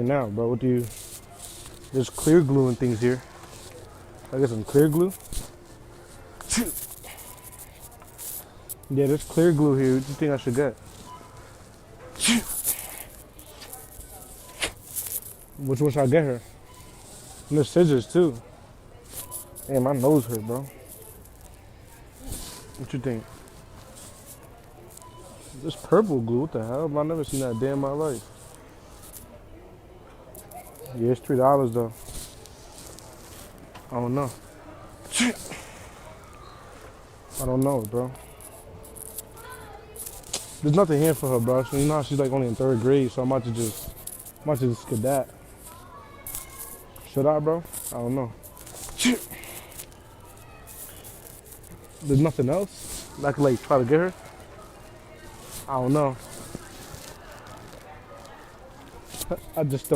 Now, bro, what do you? There's clear glue and things here. I got some clear glue. Yeah, there's clear glue here. What do you think I should get? Which one should I get her? And there's scissors too. Damn, my nose hurt, bro. What you think? This purple glue, what the hell? I've never seen that a day in my life. Yeah, it's $3 though. I don't know. I don't know, bro. There's nothing here for her, bro. So, you know, she's like only in 3rd grade, so I might just get that. Should I, bro? I don't know. There's nothing else I could like try to get her. I don't know. I just don't.